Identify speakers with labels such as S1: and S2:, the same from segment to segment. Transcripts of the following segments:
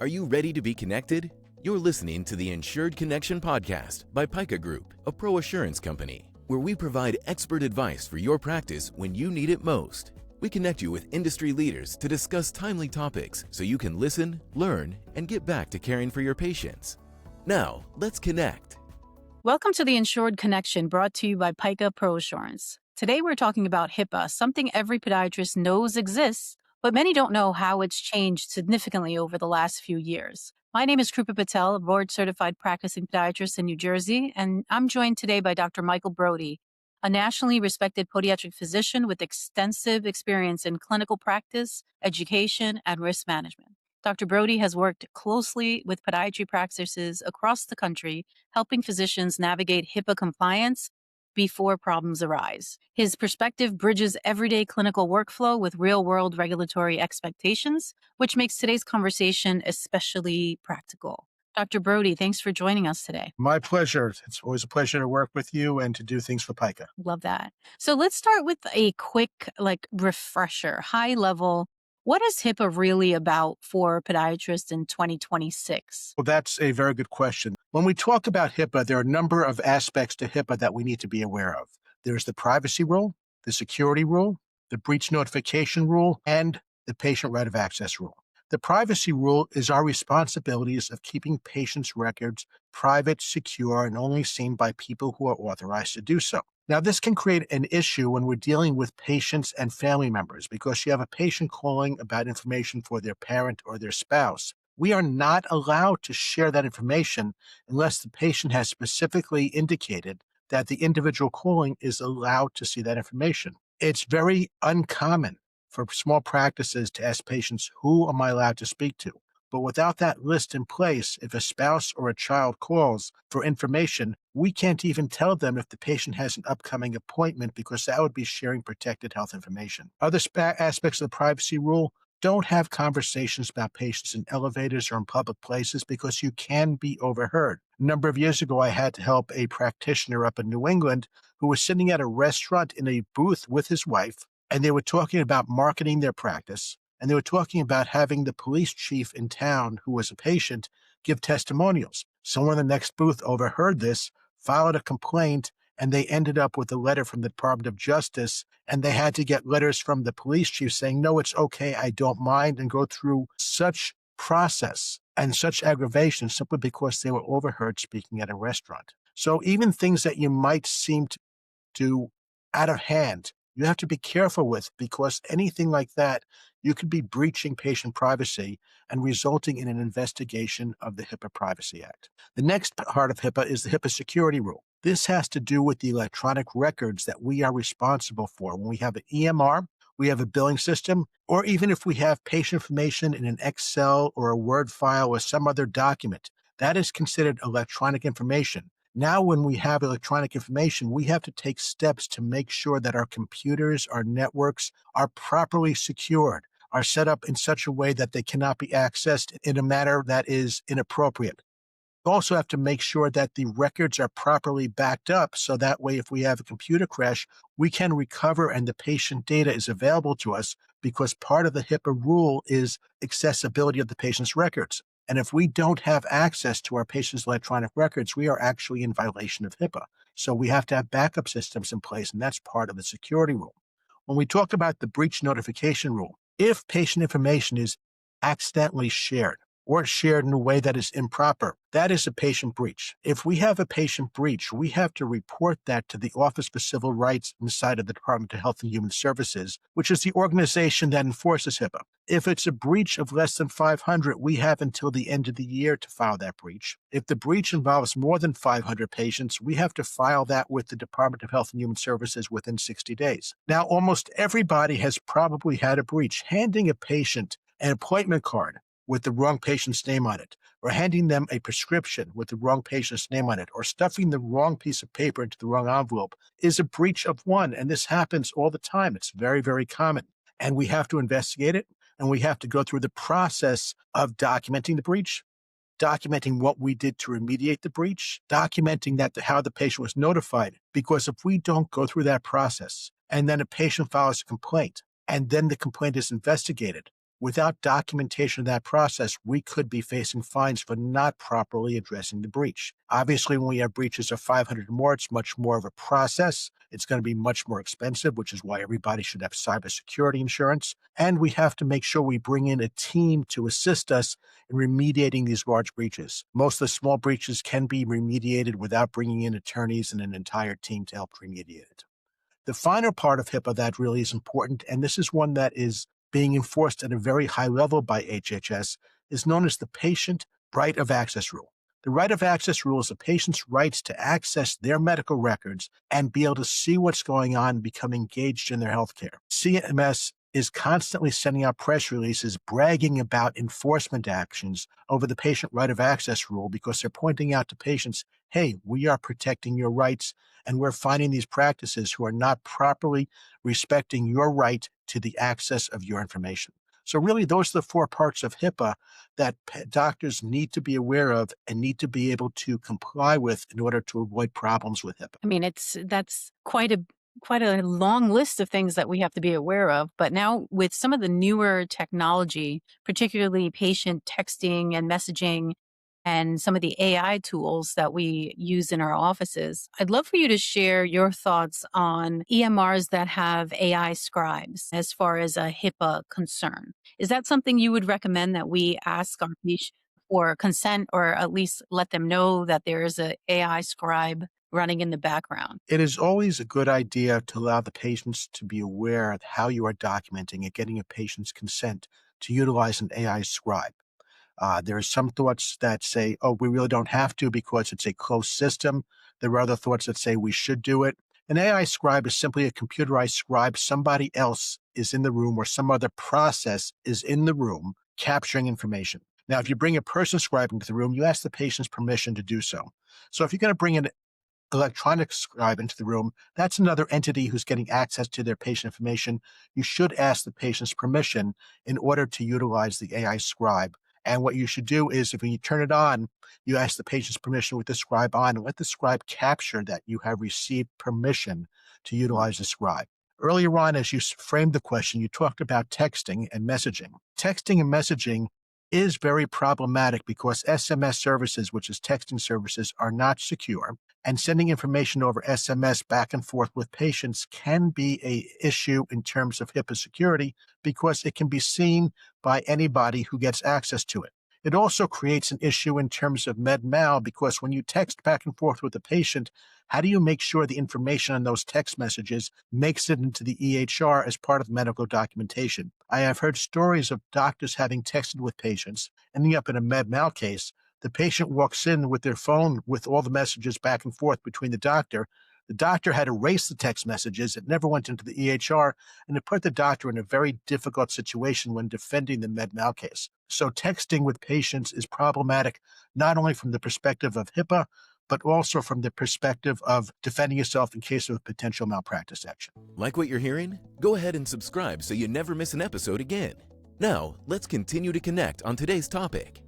S1: Are you ready to be connected? You're listening to the Insured Connection podcast by PICA Group, a pro assurance company, where we provide expert advice for your practice when you need it most. We connect you with industry leaders to discuss timely topics so you can listen, learn, and get back to caring for your patients. Now, let's connect.
S2: Welcome to the Insured Connection, brought to you by PICA Pro Assurance. Today we're talking about HIPAA, something every podiatrist knows exists, but many don't know how it's changed significantly over the last few years. My name is Krupa Patel, a board-certified practicing podiatrist in New Jersey, and I'm joined today by Dr. Michael Brody, a nationally respected podiatric physician with extensive experience in clinical practice, education, and risk management. Dr. Brody has worked closely with podiatry practices across the country, helping physicians navigate HIPAA compliance before problems arise. His perspective bridges everyday clinical workflow with real-world regulatory expectations, which makes today's conversation especially practical. Dr. Brody, thanks for joining us today.
S3: My pleasure. It's always a pleasure to work with you and to do things for PICA.
S2: Love that. So let's start with a quick refresher, high level. What is HIPAA really about for podiatrists in 2026?
S3: Well, that's a very good question. When we talk about HIPAA, there are a number of aspects to HIPAA that we need to be aware of. There's the privacy rule, the security rule, the breach notification rule, and the patient right of access rule. The privacy rule is our responsibilities of keeping patients' records private, secure, and only seen by people who are authorized to do so. Now, this can create an issue when we're dealing with patients and family members because you have a patient calling about information for their parent or their spouse. We are not allowed to share that information unless the patient has specifically indicated that the individual calling is allowed to see that information. It's very uncommon for small practices to ask patients, who am I allowed to speak to? But without that list in place, if a spouse or a child calls for information, we can't even tell them if the patient has an upcoming appointment because that would be sharing protected health information. Other aspects of the privacy rule: don't have conversations about patients in elevators or in public places because you can be overheard. A number of years ago, I had to help a practitioner up in New England who was sitting at a restaurant in a booth with his wife, and they were talking about marketing their practice. And they were talking about having the police chief in town, who was a patient, give testimonials. Someone in the next booth overheard this, filed a complaint, and they ended up with a letter from the Department of Justice, and they had to get letters from the police chief saying, no, it's okay, I don't mind, and go through such process and such aggravation simply because they were overheard speaking at a restaurant. So even things that you might seem to do out of hand, you have to be careful with, because anything like that, you could be breaching patient privacy and resulting in an investigation of the HIPAA Privacy Act. The next part of HIPAA is the HIPAA security rule. This has to do with the electronic records that we are responsible for. When we have an EMR, we have a billing system, or even if we have patient information in an Excel or a Word file or some other document, that is considered electronic information. Now, when we have electronic information, we have to take steps to make sure that our computers, our networks are properly secured, are set up in such a way that they cannot be accessed in a manner that is inappropriate. We also have to make sure that the records are properly backed up, so that way if we have a computer crash, we can recover and the patient data is available to us, because part of the HIPAA rule is accessibility of the patient's records. And if we don't have access to our patient's electronic records, we are actually in violation of HIPAA. So we have to have backup systems in place, and that's part of the security rule. When we talk about the breach notification rule, if patient information is accidentally shared or shared in a way that is improper, that is a patient breach. If we have a patient breach, we have to report that to the Office for Civil Rights inside of the Department of Health and Human Services, which is the organization that enforces HIPAA. If it's a breach of less than 500, we have until the end of the year to file that breach. If the breach involves more than 500 patients, we have to file that with the Department of Health and Human Services within 60 days. Now, almost everybody has probably had a breach. Handing a patient an appointment card with the wrong patient's name on it, or handing them a prescription with the wrong patient's name on it, or stuffing the wrong piece of paper into the wrong envelope is a breach of one. And this happens all the time. It's very, very common. And we have to investigate it, and we have to go through the process of documenting the breach, documenting what we did to remediate the breach, documenting how the patient was notified. Because if we don't go through that process, and then a patient files a complaint, and then the complaint is investigated, Without documentation of that process, we could be facing fines for not properly addressing the breach. Obviously, when we have breaches of 500 or more, it's much more of a process. It's going to be much more expensive, which is why everybody should have cybersecurity insurance. And we have to make sure we bring in a team to assist us in remediating these large breaches. Most of the small breaches can be remediated without bringing in attorneys and an entire team to help remediate it. The final part of HIPAA that really is important, and this is one that is being enforced at a very high level by HHS, is known as the patient right of access rule. The right of access rule is a patient's rights to access their medical records and be able to see what's going on and become engaged in their healthcare. CMS is constantly sending out press releases bragging about enforcement actions over the patient right of access rule because they're pointing out to patients, hey, we are protecting your rights, and we're finding these practices who are not properly respecting your right to the access of your information. So really, those are the four parts of HIPAA that doctors need to be aware of and need to be able to comply with in order to avoid problems with HIPAA.
S2: I mean, that's quite a long list of things that we have to be aware of. But now with some of the newer technology, particularly patient texting and messaging and some of the AI tools that we use in our offices, I'd love for you to share your thoughts on EMRs that have AI scribes as far as a HIPAA concern. Is that something you would recommend that we ask our patient for consent, or at least let them know that there is a AI scribe running in the background?
S3: It is always a good idea to allow the patients to be aware of how you are documenting and getting a patient's consent to utilize an AI scribe. There are some thoughts that say, oh, we really don't have to because it's a closed system. There are other thoughts that say we should do it. An AI scribe is simply a computerized scribe. Somebody else is in the room or some other process is in the room capturing information. Now, if you bring a person scribe into the room, you ask the patient's permission to do so. So if you're going to bring an electronic scribe into the room, that's another entity who's getting access to their patient information. You should ask the patient's permission in order to utilize the AI scribe. And what you should do is, if when you turn it on, you ask the patient's permission with the scribe on and let the scribe capture that you have received permission to utilize the scribe. Earlier on, as you framed the question, you talked about texting and messaging. Texting and messaging is very problematic because SMS services, which is texting services, are not secure. And sending information over SMS back and forth with patients can be an issue in terms of HIPAA security because it can be seen by anybody who gets access to it. It also creates an issue in terms of med mal because when you text back and forth with a patient, how do you make sure the information on those text messages makes it into the EHR as part of medical documentation? I have heard stories of doctors having texted with patients, ending up in a med mal case. The patient walks in with their phone with all the messages back and forth between the doctor. The doctor had erased the text messages. It never went into the EHR, and it put the doctor in a very difficult situation when defending the med mal case. So texting with patients is problematic, not only from the perspective of HIPAA, but also from the perspective of defending yourself in case of a potential malpractice action.
S1: Like what you're hearing? Go ahead and subscribe so you never miss an episode again. Now, let's continue to connect on today's topic.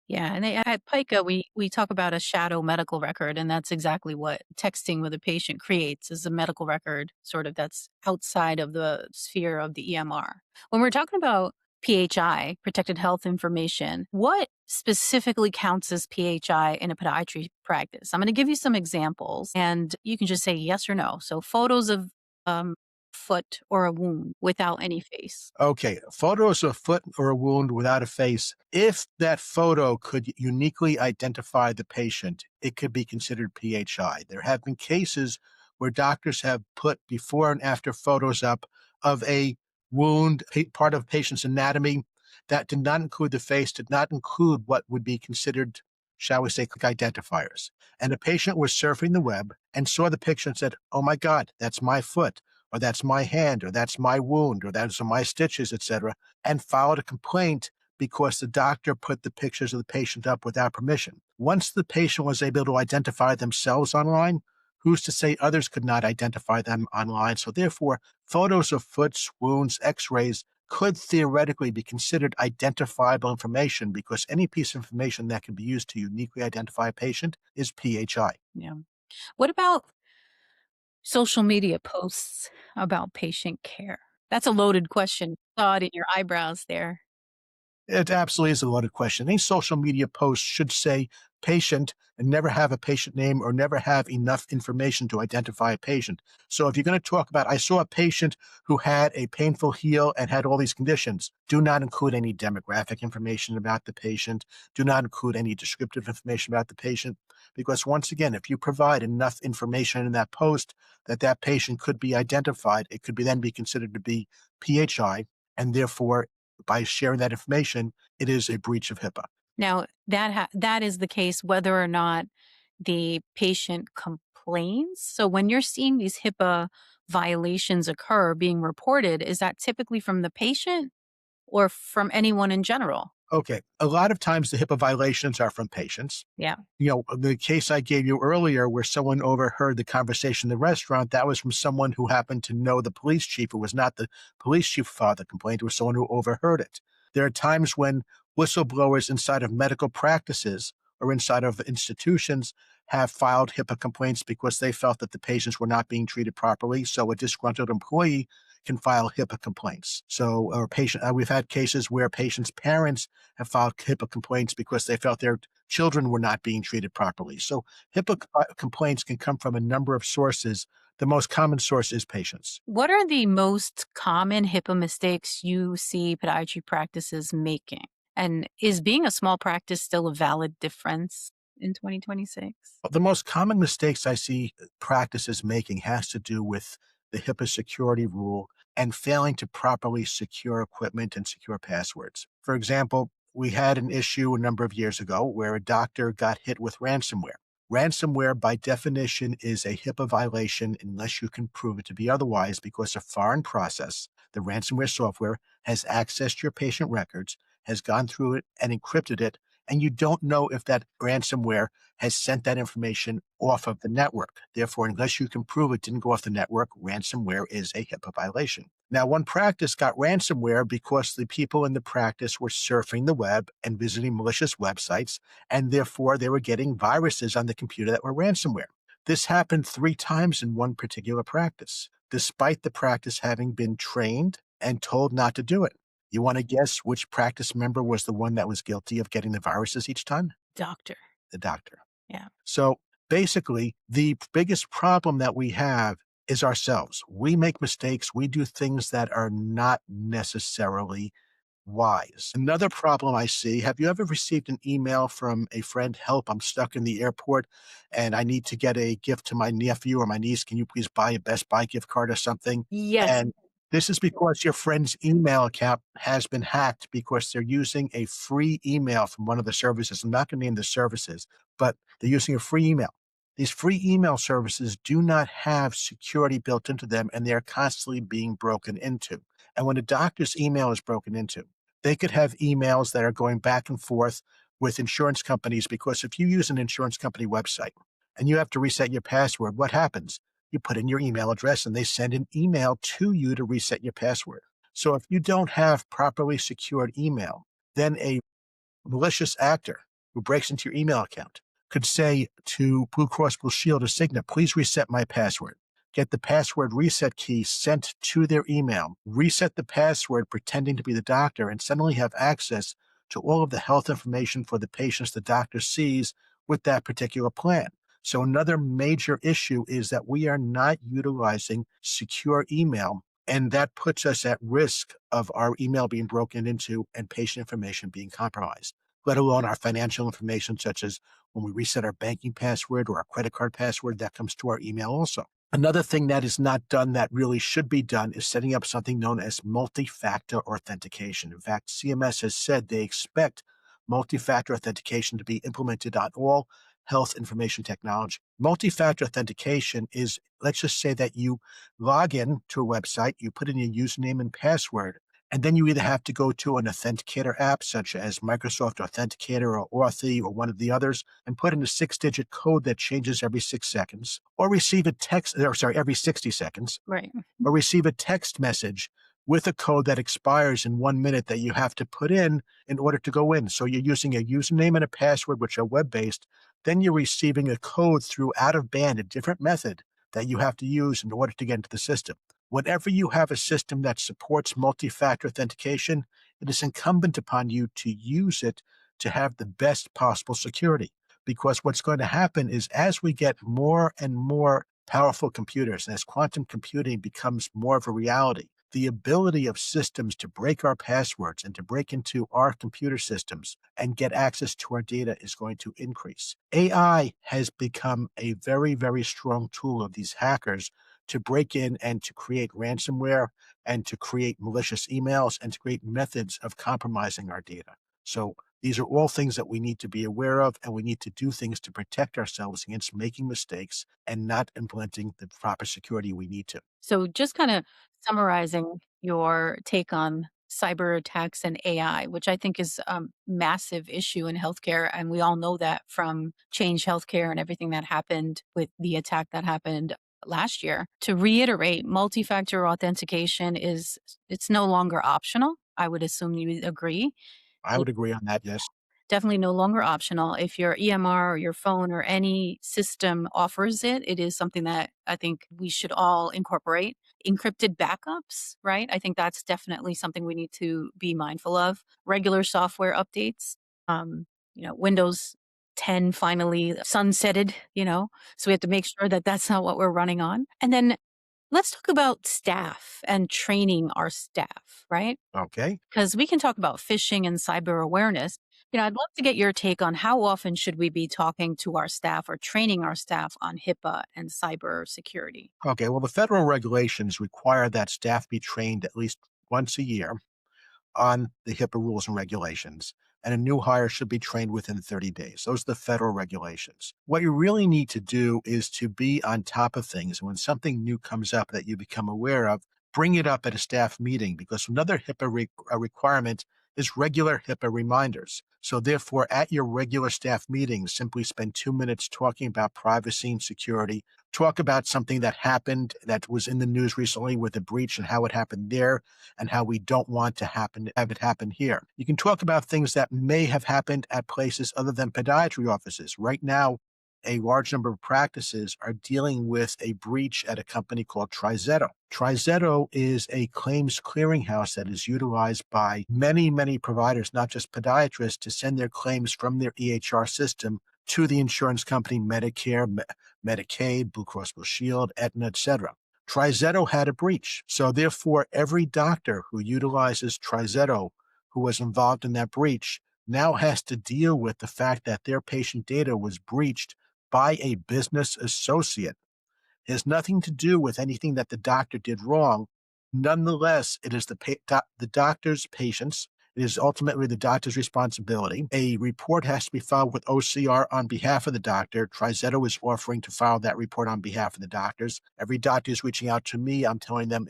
S2: Yeah, and at PICA, we talk about a shadow medical record, and that's exactly what texting with a patient creates, is a medical record sort of that's outside of the sphere of the EMR. When we're talking about PHI, protected health information, what specifically counts as PHI in a podiatry practice? I'm going to give you some examples, and you can just say yes or no. So photos of foot or a wound without any face.
S3: Okay, photos of a foot or a wound without a face. If that photo could uniquely identify the patient, it could be considered PHI. There have been cases where doctors have put before and after photos up of a wound, part of a patient's anatomy that did not include the face, did not include what would be considered, shall we say, identifiers. And a patient was surfing the web and saw the picture and said, oh my God, that's my foot, or that's my hand, or that's my wound, or those are my stitches, etc., and filed a complaint because the doctor put the pictures of the patient up without permission. Once the patient was able to identify themselves online, who's to say others could not identify them online? So therefore, photos of foots, wounds, x-rays could theoretically be considered identifiable information because any piece of information that can be used to uniquely identify a patient is PHI.
S2: Yeah. What about social media posts about patient care? That's a loaded question. Saw it in your eyebrows there.
S3: It absolutely is a loaded question. Any social media post should say patient and never have a patient name or never have enough information to identify a patient. So if you're going to talk about, I saw a patient who had a painful heel and had all these conditions, do not include any demographic information about the patient. Do not include any descriptive information about the patient. Because once again, if you provide enough information in that post that that patient could be identified, it could be then be considered to be PHI, and therefore by sharing that information, it is a breach of HIPAA.
S2: Now, that is the case whether or not the patient complains. So when you're seeing these HIPAA violations occur being reported, is that typically from the patient or from anyone in general?
S3: Okay, a lot of times the HIPAA violations are from patients.
S2: Yeah.
S3: The case I gave you earlier where someone overheard the conversation in the restaurant, that was from someone who happened to know the police chief. It was not the police chief who filed the complaint. It was someone who overheard it. There are times when whistleblowers inside of medical practices or inside of institutions have filed HIPAA complaints because they felt that the patients were not being treated properly. So a disgruntled employee can file HIPAA complaints. So, we've had cases where patients' parents have filed HIPAA complaints because they felt their children were not being treated properly. So HIPAA complaints can come from a number of sources. The most common source is patients.
S2: What are the most common HIPAA mistakes you see podiatry practices making? And is being a small practice still a valid difference in 2026?
S3: The most common mistakes I see practices making has to do with the HIPAA security rule and failing to properly secure equipment and secure passwords. For example, we had an issue a number of years ago where a doctor got hit with ransomware. Ransomware, by definition, is a HIPAA violation unless you can prove it to be otherwise, because a foreign process, the ransomware software, has accessed your patient records, has gone through it and encrypted it, and you don't know if that ransomware has sent that information off of the network. Therefore, unless you can prove it didn't go off the network, ransomware is a HIPAA violation. Now, one practice got ransomware because the people in the practice were surfing the web and visiting malicious websites, and therefore they were getting viruses on the computer that were ransomware. This happened 3 times in one particular practice, despite the practice having been trained and told not to do it. You want to guess which practice member was the one that was guilty of getting the viruses each time?
S2: Doctor.
S3: The doctor.
S2: Yeah.
S3: So basically, the biggest problem that we have is ourselves. We make mistakes. We do things that are not necessarily wise. Another problem I see, have you ever received an email from a friend, help, I'm stuck in the airport and I need to get a gift to my nephew or my niece. Can you please buy a Best Buy gift card or something?
S2: Yes.
S3: And this is because your friend's email account has been hacked because they're using a free email from one of the services. I'm not going to name the services, but they're using a free email. These free email services do not have security built into them, and they're constantly being broken into. And when a doctor's email is broken into, they could have emails that are going back and forth with insurance companies, because if you use an insurance company website and you have to reset your password, what happens? You put in your email address and they send an email to you to reset your password. So if you don't have properly secured email, then a malicious actor who breaks into your email account could say to Blue Cross Blue Shield or Cigna, please reset my password. Get the password reset key sent to their email, reset the password pretending to be the doctor, and suddenly have access to all of the health information for the patients the doctor sees with that particular plan. So another major issue is that we are not utilizing secure email, and that puts us at risk of our email being broken into and patient information being compromised, let alone our financial information, such as when we reset our banking password or our credit card password, that comes to our email also. Another thing that is not done that really should be done is setting up something known as multi-factor authentication. In fact, CMS has said they expect multi-factor authentication to be implemented on all health information technology. Multi-factor authentication is, let's just say that you log in to a website, you put in your username and password, and then you either have to go to an authenticator app such as Microsoft Authenticator or Authy or one of the others and put in a 6-digit code that changes every 6 seconds, or receive a every 60 seconds,
S2: Right.
S3: or receive a text message with a code that expires in 1 minute that you have to put in order to go in. So you're using a username and a password, which are web-based. Then you're receiving a code through out-of-band, a different method that you have to use in order to get into the system. Whenever you have a system that supports multi-factor authentication, it is incumbent upon you to use it to have the best possible security. Because what's going to happen is as we get more and more powerful computers, and as quantum computing becomes more of a reality, the ability of systems to break our passwords and to break into our computer systems and get access to our data is going to increase. AI has become a very, very strong tool of these hackers to break in and to create ransomware and to create malicious emails and to create methods of compromising our data. So these are all things that we need to be aware of, and we need to do things to protect ourselves against making mistakes and not implementing the proper security we need to.
S2: So, just kind of summarizing your take on cyber attacks and AI, which I think is a massive issue in healthcare. And we all know that from Change Healthcare and everything that happened with the attack that happened last year. To reiterate, multi-factor authentication it's no longer optional. I would assume you would agree.
S3: I would agree on that, yes.
S2: Definitely no longer optional. If your EMR or your phone or any system offers it, it is something that I think we should all incorporate. Encrypted backups, right? I think that's definitely something we need to be mindful of. Regular software updates. Windows 10 finally sunsetted, so we have to make sure that that's not what we're running on. And then let's talk about staff and training our staff, right?
S3: Okay.
S2: Because we can talk about phishing and cyber awareness. I'd love to get your take on how often should we be talking to our staff or training our staff on HIPAA and cyber security?
S3: Okay. Well, the federal regulations require that staff be trained at least once a year on the HIPAA rules and regulations, and a new hire should be trained within 30 days. Those are the federal regulations. What you really need to do is to be on top of things. When something new comes up that you become aware of, bring it up at a staff meeting, because another HIPAA requirement is regular HIPAA reminders. So therefore, at your regular staff meetings, simply spend 2 minutes talking about privacy and security. Talk about something that happened that was in the news recently with a breach and how it happened there and how we don't want to have it happen here. You can talk about things that may have happened at places other than podiatry offices. Right now, a large number of practices are dealing with a breach at a company called TriZetto. TriZetto is a claims clearinghouse that is utilized by many, many providers, not just podiatrists, to send their claims from their EHR system to the insurance company, Medicare, Medicaid, Blue Cross Blue Shield, Aetna, etc. TriZetto had a breach. So therefore, every doctor who utilizes TriZetto who was involved in that breach now has to deal with the fact that their patient data was breached by a business associate. It has nothing to do with anything that the doctor did wrong. Nonetheless, it is the doctor's patients. It is ultimately the doctor's responsibility. A report has to be filed with OCR on behalf of the doctor. TriZetto is offering to file that report on behalf of the doctors. Every doctor is reaching out to me. I'm telling them,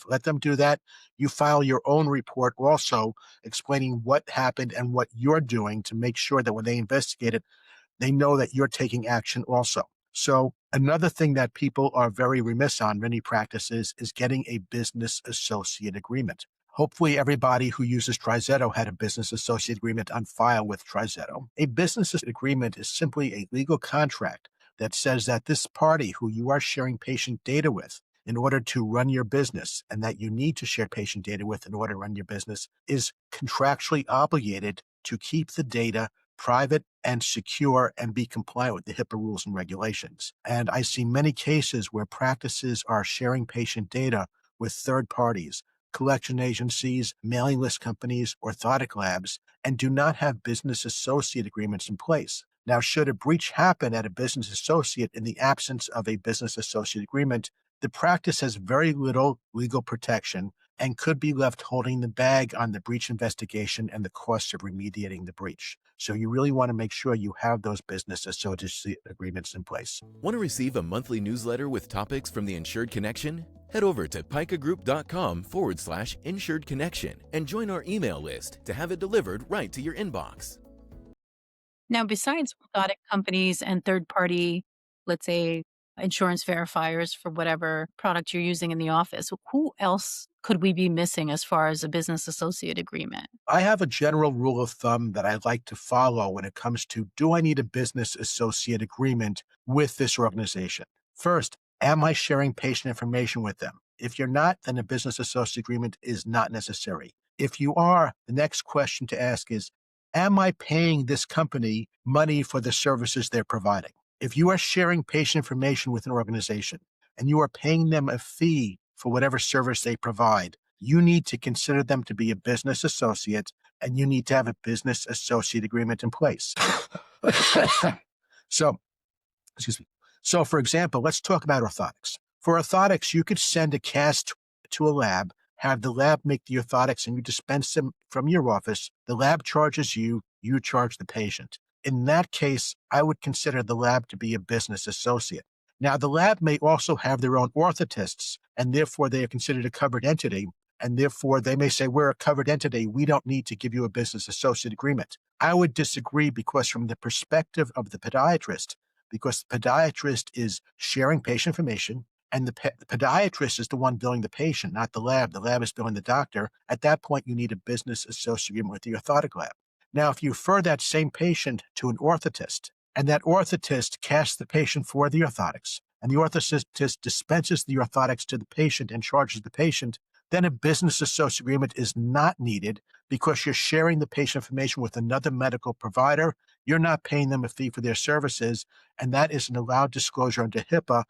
S3: let them do that. You file your own report also explaining what happened and what you're doing to make sure that when they investigate it, they know that you're taking action also. So another thing that people are very remiss on, many practices, is getting a business associate agreement. Hopefully everybody who uses TriZetto had a business associate agreement on file with TriZetto. A business agreement is simply a legal contract that says that this party who you are sharing patient data with in order to run your business, and that you need to share patient data with in order to run your business, is contractually obligated to keep the data private and secure and be compliant with the HIPAA rules and regulations. And I see many cases where practices are sharing patient data with third parties, collection agencies, mailing list companies, orthotic labs, and do not have business associate agreements in place. Now, should a breach happen at a business associate in the absence of a business associate agreement, the practice has very little legal protection and could be left holding the bag on the breach investigation and the costs of remediating the breach. So you really want to make sure you have those business associate agreements in place.
S1: Want to receive a monthly newsletter with topics from the Insured Connection? Head over to picagroup.com/Insured Connection and join our email list to have it delivered right to your inbox.
S2: Now, besides orthotic companies and third-party, let's say, insurance verifiers for whatever product you're using in the office, who else could we be missing as far as a business associate agreement?
S3: I have a general rule of thumb that I like to follow when it comes to, do I need a business associate agreement with this organization? First, am I sharing patient information with them? If you're not, then a business associate agreement is not necessary. If you are, the next question to ask is, am I paying this company money for the services they're providing? If you are sharing patient information with an organization and you are paying them a fee for whatever service they provide, you need to consider them to be a business associate and you need to have a business associate agreement in place. So, excuse me. So, for example, let's talk about orthotics. For orthotics, you could send a cast to a lab, have the lab make the orthotics, and you dispense them from your office. The lab charges you, you charge the patient. In that case, I would consider the lab to be a business associate. Now, the lab may also have their own orthotists, and therefore they are considered a covered entity, and therefore they may say, we're a covered entity, we don't need to give you a business associate agreement. I would disagree because from the perspective of the podiatrist, because the podiatrist is sharing patient information, and the podiatrist is the one billing the patient, not the lab. The lab is billing the doctor. At that point, you need a business associate agreement with the orthotic lab. Now, if you refer that same patient to an orthotist, and that orthotist casts the patient for the orthotics, and the orthotist dispenses the orthotics to the patient and charges the patient, then a business associate agreement is not needed because you're sharing the patient information with another medical provider. You're not paying them a fee for their services, and that is an allowed disclosure under HIPAA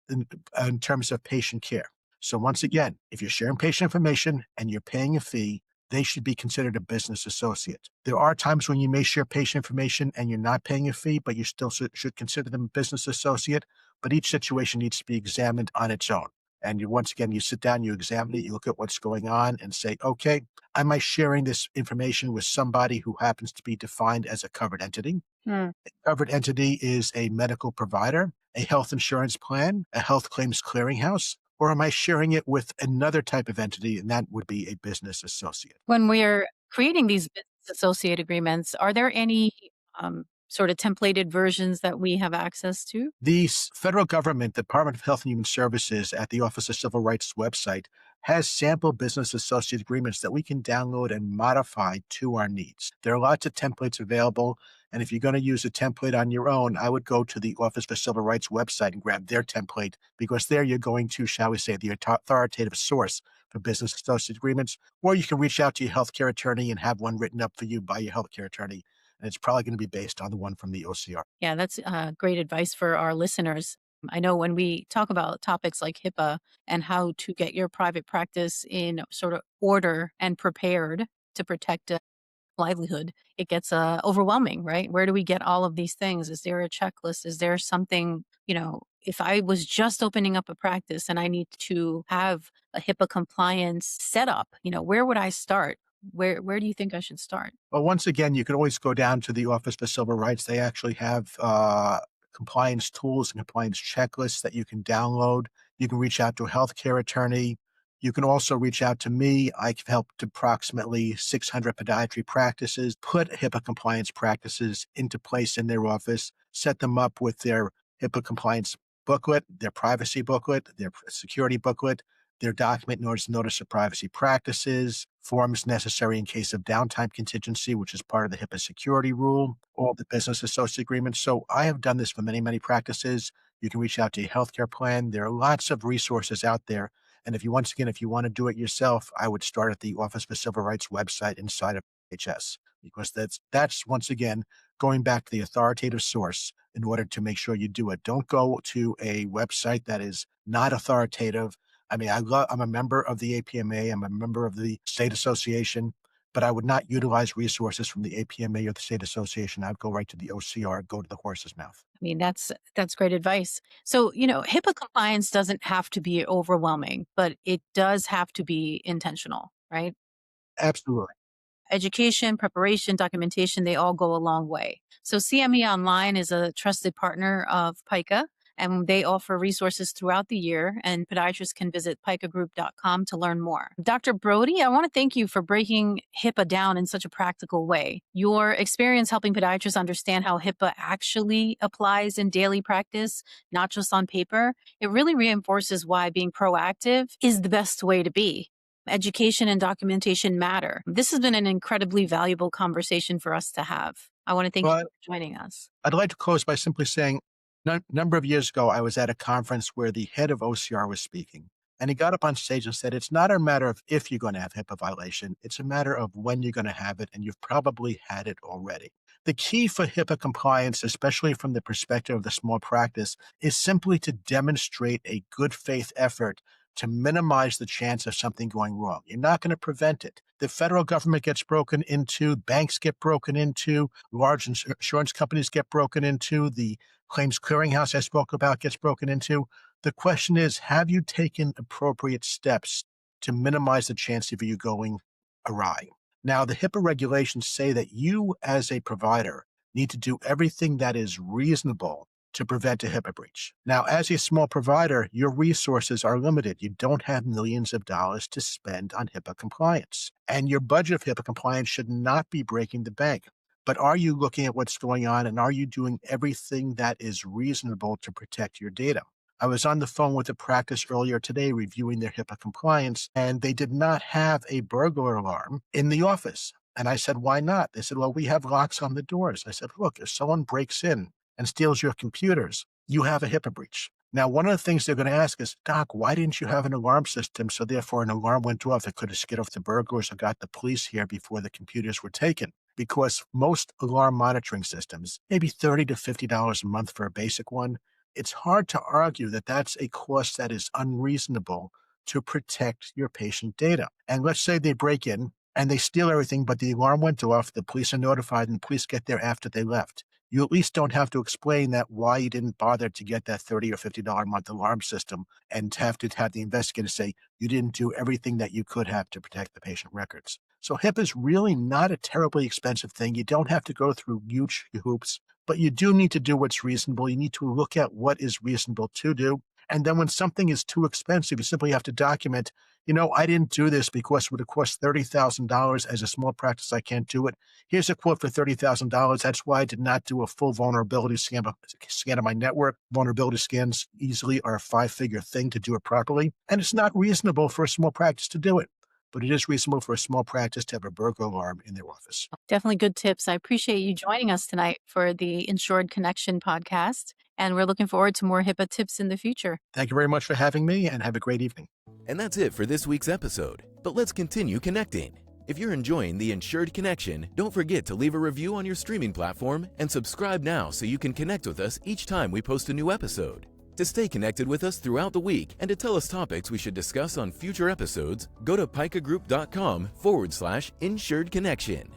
S3: in terms of patient care. So once again, if you're sharing patient information and you're paying a fee, they should be considered a business associate. There are times when you may share patient information and you're not paying a fee, but you still should consider them a business associate. But each situation needs to be examined on its own. And once again, you sit down, you examine it, you look at what's going on and say, okay, am I sharing this information with somebody who happens to be defined as a covered entity? A covered entity is a medical provider, a health insurance plan, a health claims clearinghouse, or am I sharing it with another type of entity, and that would be a business associate?
S2: When we're creating these business associate agreements, are there any sort of templated versions that we have access to?
S3: The federal government, Department of Health and Human Services at the Office of Civil Rights website has sample business associate agreements that we can download and modify to our needs. There are lots of templates available. And if you're going to use a template on your own, I would go to the Office for Civil Rights website and grab their template, because there you're going to, shall we say, the authoritative source for business associate agreements. Or you can reach out to your healthcare attorney and have one written up for you by your healthcare attorney. And it's probably going to be based on the one from the OCR.
S2: Yeah, that's great advice for our listeners. I know when we talk about topics like HIPAA and how to get your private practice in sort of order and prepared to protect livelihood, it gets overwhelming, right? Where do we get all of these things? Is there a checklist? Is there something, if I was just opening up a practice and I need to have a HIPAA compliance setup, where would I start? Where do you think I should start?
S3: Well, once again, you can always go down to the Office for Civil Rights. They actually have compliance tools and compliance checklists that you can download. You can reach out to a healthcare attorney. You can also reach out to me. I've helped approximately 600 podiatry practices put HIPAA compliance practices into place in their office, set them up with their HIPAA compliance booklet, their privacy booklet, their security booklet, their document notice of privacy practices, forms necessary in case of downtime contingency, which is part of the HIPAA security rule, all the business associate agreements. So I have done this for many, many practices. You can reach out to your healthcare plan. There are lots of resources out there. And if you want to do it yourself, I would start at the Office for Civil Rights website inside of HS, because that's once again going back to the authoritative source in order to make sure you do it. Don't go to a website that is not authoritative. I mean, I'm a member of the APMA. I'm a member of the state association, but I would not utilize resources from the APMA or the state association. I'd go right to the OCR, go to the horse's mouth.
S2: I mean, that's great advice. So, HIPAA compliance doesn't have to be overwhelming, but it does have to be intentional, right?
S3: Absolutely.
S2: Education, preparation, documentation, they all go a long way. So CME Online is a trusted partner of PICA, and they offer resources throughout the year, and podiatrists can visit picagroup.com to learn more. Dr. Brody, I want to thank you for breaking HIPAA down in such a practical way. Your experience helping podiatrists understand how HIPAA actually applies in daily practice, not just on paper, it really reinforces why being proactive is the best way to be. Education and documentation matter. This has been an incredibly valuable conversation for us to have. I want to thank you for joining us.
S3: I'd like to close by simply saying, a number of years ago, I was at a conference where the head of OCR was speaking. And he got up on stage and said, it's not a matter of if you're going to have HIPAA violation. It's a matter of when you're going to have it, and you've probably had it already. The key for HIPAA compliance, especially from the perspective of the small practice, is simply to demonstrate a good faith effort to minimize the chance of something going wrong. You're not going to prevent it. The federal government gets broken into, banks get broken into, large insurance companies get broken into, the claims clearinghouse I spoke about gets broken into. The question is, have you taken appropriate steps to minimize the chance of you going awry? Now, the HIPAA regulations say that you as a provider need to do everything that is reasonable to prevent a HIPAA breach. Now, as a small provider, your resources are limited. You don't have millions of dollars to spend on HIPAA compliance. And your budget of HIPAA compliance should not be breaking the bank. But are you looking at what's going on, and are you doing everything that is reasonable to protect your data? I was on the phone with a practice earlier today reviewing their HIPAA compliance, and they did not have a burglar alarm in the office. And I said, why not? They said, well, we have locks on the doors. I said, look, if someone breaks in and steals your computers, you have a HIPAA breach. Now, one of the things they're going to ask is, Doc, why didn't you have an alarm system? So therefore, an alarm went off that could have scared off the burglars or got the police here before the computers were taken. Because most alarm monitoring systems, maybe $30 to $50 a month for a basic one, it's hard to argue that that's a cost that is unreasonable to protect your patient data. And let's say they break in and they steal everything, but the alarm went off, the police are notified, and the police get there after they left. You at least don't have to explain that why you didn't bother to get that $30 or $50 a month alarm system and have to have the investigator say you didn't do everything that you could have to protect the patient records. So HIPAA is really not a terribly expensive thing. You don't have to go through huge hoops, but you do need to do what's reasonable. You need to look at what is reasonable to do. And then when something is too expensive, you simply have to document, I didn't do this because it would have cost $30,000 as a small practice. I can't do it. Here's a quote for $30,000. That's why I did not do a full vulnerability scan of my network. Vulnerability scans easily are a 5-figure thing to do it properly. And it's not reasonable for a small practice to do it. But it is reasonable for a small practice to have a burglar alarm in their office.
S2: Definitely good tips. I appreciate you joining us tonight for the Insured Connection podcast. And we're looking forward to more HIPAA tips in the future.
S3: Thank you very much for having me, and have a great evening.
S1: And that's it for this week's episode. But let's continue connecting. If you're enjoying the Insured Connection, don't forget to leave a review on your streaming platform and subscribe now so you can connect with us each time we post a new episode. To stay connected with us throughout the week and to tell us topics we should discuss on future episodes, go to picagroup.com/insuredconnection.